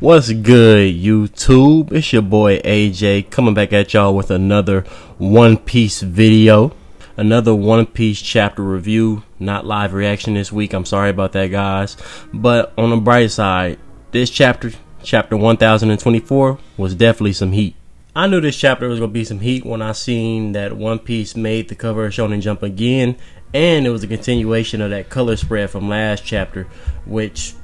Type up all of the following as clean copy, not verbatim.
What's good, YouTube? It's your boy AJ coming back at y'all with another One Piece video. Another One Piece chapter review, not live reaction this week. I'm sorry about that, guys. But on the bright side, this chapter 1024, was definitely some heat. I knew this chapter was going to be some heat when I seen that One Piece made the cover of Shonen Jump again. And it was a continuation of that color spread from last chapter, which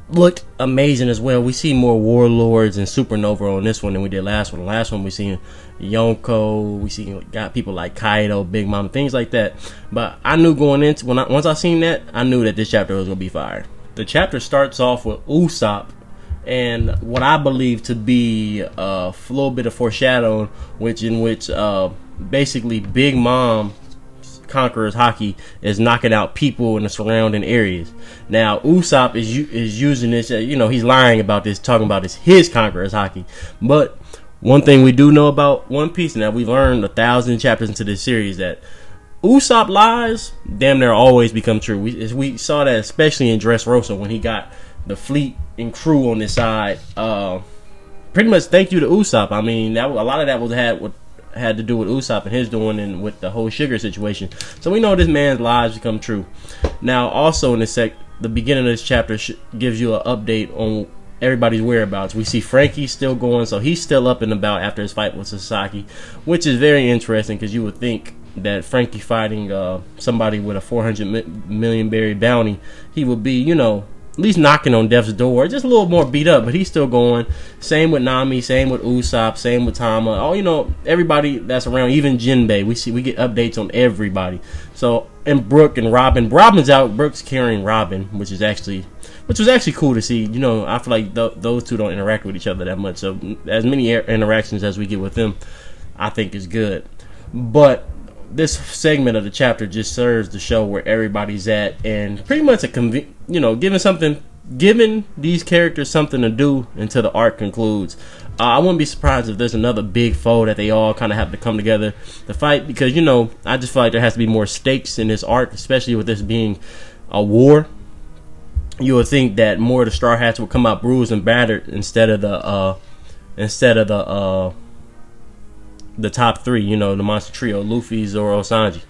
looked amazing as well. We see more warlords and supernova on this one than we did last one. The last one we seen Yonko, we got people like Kaido, Big Mom, things like that. But I knew going into once I seen that, I knew that this chapter was gonna be fire. The chapter starts off with Usopp and what I believe to be a little bit of foreshadowing, in which basically Big Mom Conqueror's Haki is knocking out people in the surrounding areas. Now Usopp is using this, he's lying about this, talking about his Conqueror's Haki. But one thing we do know about One Piece, and that we've learned 1,000 chapters into this series, that Usopp lies damn near always become true. We saw that especially in Dressrosa when he got the fleet and crew on his side. Pretty much thank you to Usopp. I mean, a lot of that had to do with Usopp and his doing and with the whole sugar situation. So we know this man's lies become true. Now also in the beginning of this chapter gives you an update on everybody's whereabouts. We see Frankie still going, so he's still up and about after his fight with Sasaki, which is very interesting because you would think that Frankie fighting somebody with a 400 million berry bounty, he would be, at least knocking on death's door, just a little more beat up, but he's still going. Same with Nami, same with Usopp, same with Tama. Everybody that's around, even Jinbei. We get updates on everybody. So, and Brook and Robin. Robin's out. Brook's carrying Robin, which was actually cool to see. I feel like those two don't interact with each other that much. So, as many interactions as we get with them, I think is good. But this segment of the chapter just serves to show where everybody's at, and pretty much giving these characters something to do until the arc concludes. I wouldn't be surprised if there's another big foe that they all kind of have to come together to fight, because I just feel like there has to be more stakes in this arc, especially with this being a war. You would think that more of the Straw Hats would come out bruised and battered instead of the top three, the monster trio, Luffy, Zoro, Sanji.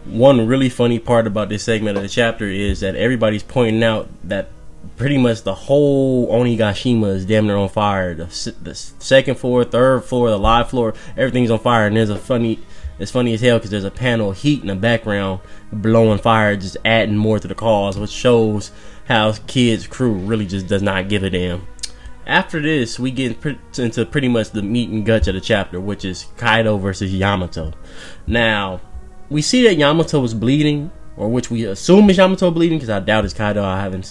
One really funny part about this segment of the chapter is that everybody's pointing out that pretty much the whole Onigashima is damn near on fire. The second floor, third floor, the live floor, everything's on fire. And it's funny as hell because there's a panel of heat in the background blowing fire, just adding more to the cause, which shows how Kid's crew really just does not give a damn. After this, we get into pretty much the meat and guts of the chapter, which is Kaido versus Yamato. Now, we see that Yamato is bleeding, or which we assume is Yamato bleeding, because I doubt it's Kaido.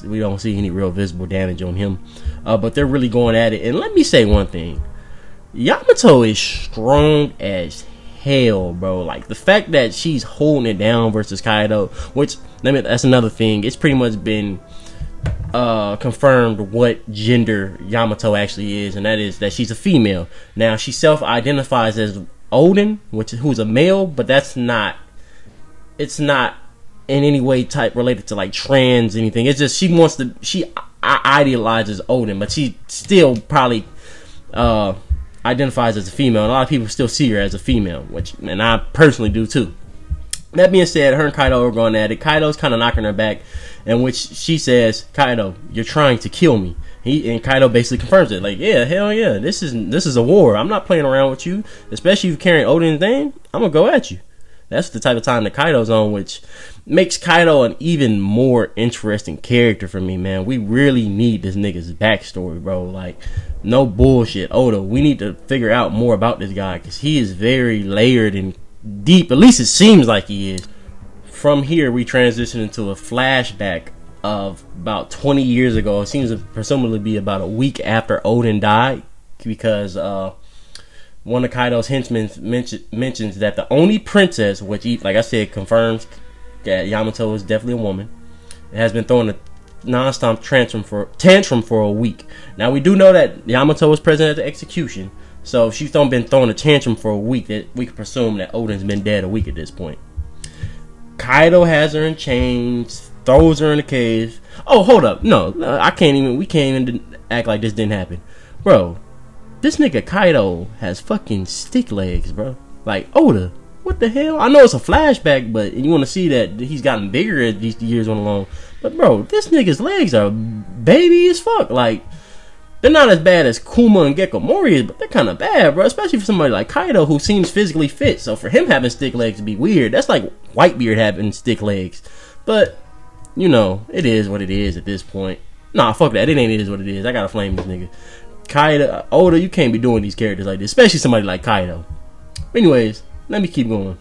We don't see any real visible damage on him. But they're really going at it. And let me say one thing. Yamato is strong as hell, bro. Like, the fact that she's holding it down versus Kaido, that's another thing. It's pretty much been confirmed what gender Yamato actually is, and that is that she's a female. Now, she self-identifies as Odin, who's a male, but it's not in any way type related to like trans anything. It's just she idealizes Odin, but she still probably identifies as a female, and a lot of people still see her as a female, and I personally do too. That being said, her and Kaido are going at it. Kaido's kind of knocking her back, in which she says, "Kaido, you're trying to kill me." And Kaido basically confirms it, like, "Yeah, hell yeah, this is a war. I'm not playing around with you, especially if you're carrying Odin's name. I'm gonna go at you." That's the type of time that Kaido's on, which makes Kaido an even more interesting character for me, man. We really need this nigga's backstory, bro. Like, no bullshit, Oda. We need to figure out more about this guy, because he is very layered and deep. At least it seems like he is. From here, we transition into a flashback of about 20 years ago. It seems to presumably be about a week after Odin died, because one of Kaido's henchmen mentions that the only princess, which he, like I said, confirms that Yamato is definitely a woman, has been throwing a non-stop tantrum for a week. Now, we do know that Yamato was present at the execution, so if she's been throwing a tantrum for a week, that we can presume that Odin's been dead a week at this point. Kaido has her in chains, throws her in a cave, Oh, hold up. No, I can't even. We can't even act like this didn't happen, bro. This nigga Kaido has fucking stick legs, bro. Like Oda. What the hell? I know it's a flashback, but you want to see that he's gotten bigger as these years went along. But bro, this nigga's legs are baby as fuck. Like, they're not as bad as Kuma and Gekko Mori's, but they're kind of bad, bro. Especially for somebody like Kaido, who seems physically fit. So for him having stick legs would be weird. That's like Whitebeard having stick legs. But you know, it is what it is at this point. Nah, fuck that. It ain't it is what it is. I gotta flame this nigga. Kaido, Oda, you can't be doing these characters like this, especially somebody like Kaido. Anyways, let me keep going.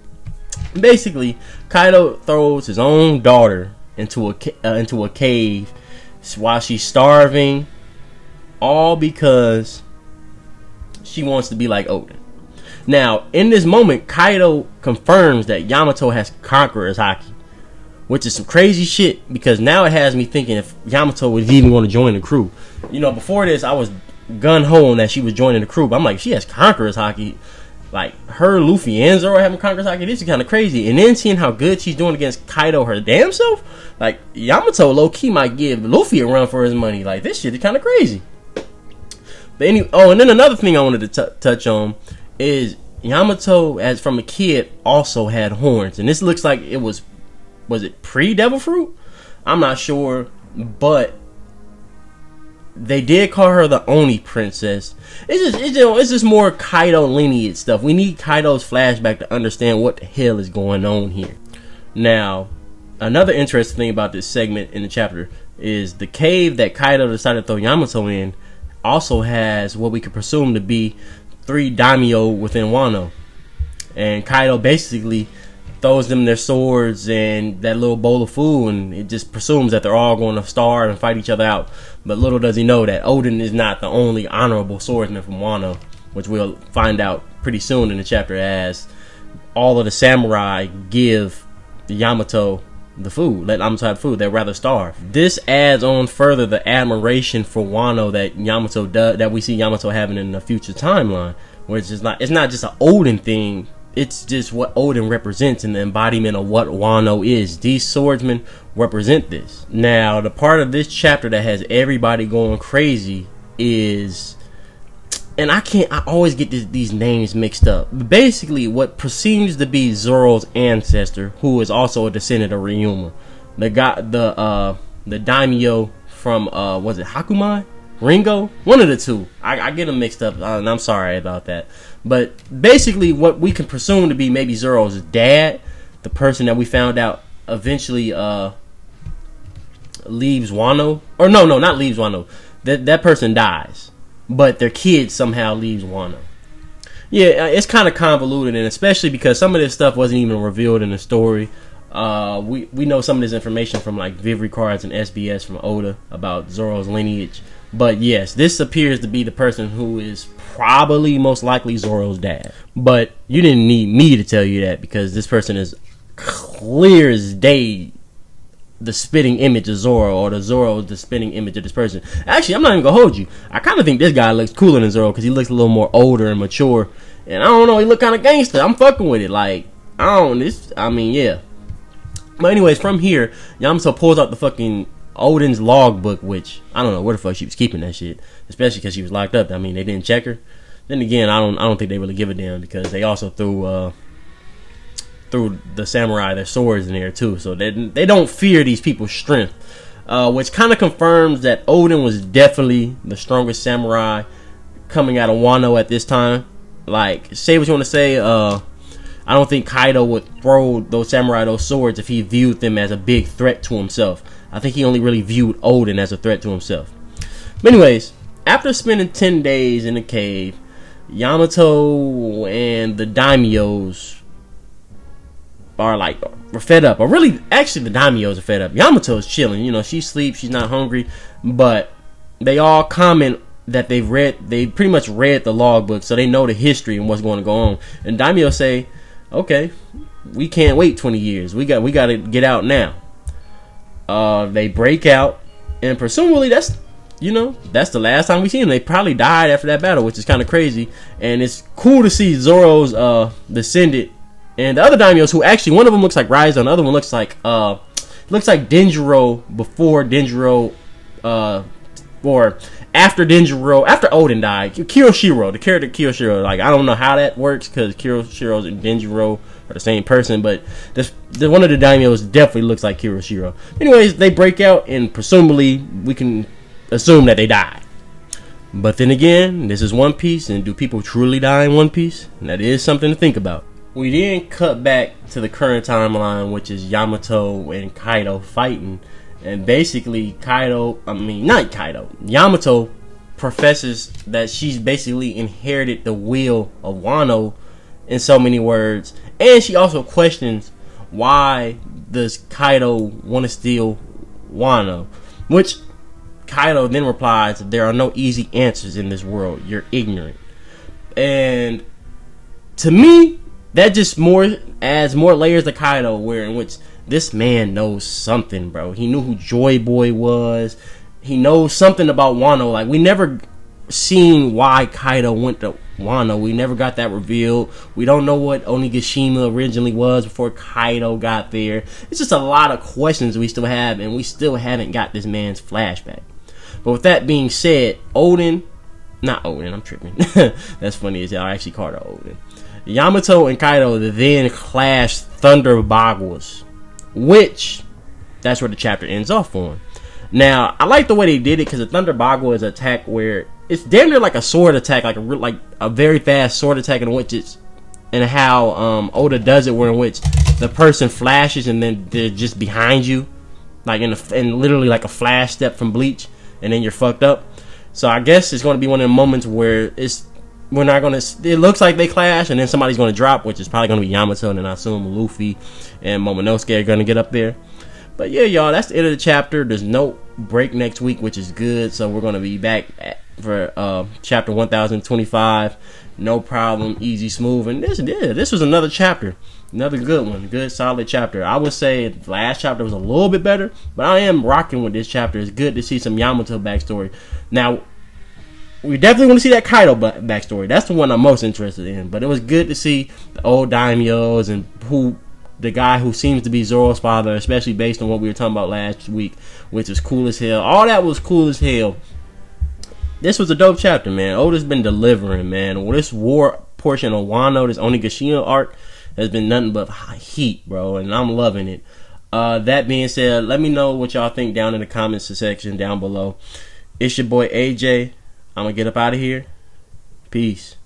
Basically, Kaido throws his own daughter into a cave while she's starving, all because she wants to be like Oden. Now, in this moment, Kaido confirms that Yamato has Conqueror's Haki, which is some crazy shit, because now it has me thinking if Yamato was even going to join the crew. You know, before this, I was gun-ho on that she was joining the crew, but I'm like, she has Conqueror's Haki. Like, her, Luffy, and Zoro having Conqueror's Haki, this is kind of crazy. And then seeing how good she's doing against Kaido her damn self, like, Yamato low-key might give Luffy a run for his money. Like, this shit is kind of crazy. But anyway, oh, and then another thing I wanted to touch on is Yamato, as from a kid, also had horns. And this looks like it was it pre-Devil Fruit? I'm not sure, but they did call her the Oni princess. It's just more Kaido lineage stuff. We need Kaido's flashback to understand what the hell is going on here. Now, another interesting thing about this segment in the chapter is the cave that Kaido decided to throw Yamato in also has what we could presume to be 3 daimyo within Wano. And Kaido basically throws them their swords and that little bowl of food, and it just presumes that they're all going to starve and fight each other out. But little does he know that Oden is not the only honorable swordsman from Wano, which we'll find out pretty soon in the chapter, as all of the samurai give Yamato the food. Let Yamato have food. They'd rather starve. This adds on further the admiration for Wano that Yamato does, that we see Yamato having in the future timeline, where it's not just an Oden thing. It's just what Oden represents and the embodiment of what Wano is. These swordsmen represent this. Now, the part of this chapter that has everybody going crazy is, and I always get these names mixed up. But basically, what perceives to be Zoro's ancestor, who is also a descendant of Ryuma, the daimyo from was it Hakumai? Ringo? One of the two. I get them mixed up, and I'm sorry about that. But basically, what we can presume to be maybe Zoro's dad, the person that we found out eventually leaves Wano. Or no, not leaves Wano. That person dies, but their kid somehow leaves Wano. Yeah, it's kind of convoluted, and especially because some of this stuff wasn't even revealed in the story. We know some of this information from like Viv cards and SBS from Oda about Zoro's lineage. But yes, this appears to be the person who is probably most likely Zoro's dad. But you didn't need me to tell you that, because this person is clear as day the spitting image of Zoro, or the Zoro is the spitting image of this person. Actually, I'm not even gonna hold you. I kind of think this guy looks cooler than Zoro, because he looks a little more older and mature. And I don't know, he look kind of gangster. I'm fucking with it. Like, yeah. But anyways, from here, Yamato pulls out the fucking Oden's logbook, which I don't know where the fuck she was keeping that shit, especially because she was locked up. I mean, they didn't check her. Then again, I don't think they really give a damn, because they also threw the samurai their swords in there too, so they don't fear these people's strength, which kind of confirms that Oden was definitely the strongest samurai coming out of Wano at this time. Like, say what you want to say, I don't think Kaido would throw those samurai those swords if he viewed them as a big threat to himself. I think he only really viewed Oden as a threat to himself. But anyways, after spending 10 days in the cave, Yamato and the daimyos we're fed up. Or really, actually, the daimyos are fed up. Yamato's chilling. You know, she sleeps, she's not hungry. But they all comment that they pretty much read the logbook, so they know the history and what's going to go on. And daimyo say, okay, we can't wait 20 years. We got to get out now. They break out, and presumably that's the last time we see them. They probably died after that battle, which is kind of crazy. And it's cool to see Zoro's descendant and the other daimyos, who actually, one of them looks like Ryza, and the other one looks like looks like Denjiro before Denjiro, or after Denjiro, after Oden died. Kiyoshiro, the character Kiyoshiro. Like, I don't know how that works because Kiyoshiro and Denjiro are the same person, but the one of the daimyos definitely looks like Kiyoshiro. Anyways, they break out, and presumably we can assume that they die. But then again, this is One Piece, and do people truly die in One Piece? And that is something to think about. We then cut back to the current timeline, which is Yamato and Kaido fighting. And basically, Yamato professes that she's basically inherited the will of Wano, in so many words. And she also questions, why does Kaido want to steal Wano? Which Kaido then replies, there are no easy answers in this world. You're ignorant. And to me, that just adds more layers to Kaido, in which this man knows something, bro. He knew who Joy Boy was. He knows something about Wano. Like, we never seen why Kaido went to Wano. We never got that revealed. We don't know what Onigashima originally was before Kaido got there. It's just a lot of questions we still have, and we still haven't got this man's flashback. But with that being said, I'm tripping. That's funny as hell. I actually called her Oden. Yamato and Kaido then clash Thunder Bagwas, which that's where the chapter ends off on. Now, I like the way they did it, because the Thunder Bagua is an attack where it's damn near like a sword attack, like a very fast sword attack, in which it's, and how Oda does it, where in which the person flashes and then they're just behind you, like in literally like a flash step from Bleach, and then you're fucked up. So I guess it's going to be one of the moments where it looks like they clash, and then somebody's going to drop, which is probably going to be Yamato, and then I assume Luffy and Momonosuke are going to get up there. But yeah, y'all, that's the end of the chapter. There's no break next week, which is good. So we're going to be back for chapter 1025. No problem, easy, smooth. And this was another chapter. Another good one. Good, solid chapter. I would say the last chapter was a little bit better, but I am rocking with this chapter. It's good to see some Yamato backstory. Now, we definitely want to see that Kaido backstory. That's the one I'm most interested in. But it was good to see the old daimyos and the guy who seems to be Zoro's father, especially based on what we were talking about last week, which is cool as hell. All that was cool as hell. This was a dope chapter, man. Oda's been delivering, man. This war portion of Wano, this Onigashima arc, has been nothing but heat, bro, and I'm loving it. That being said, let me know what y'all think down in the comments section down below. It's your boy AJ. I'm gonna get up out of here. Peace.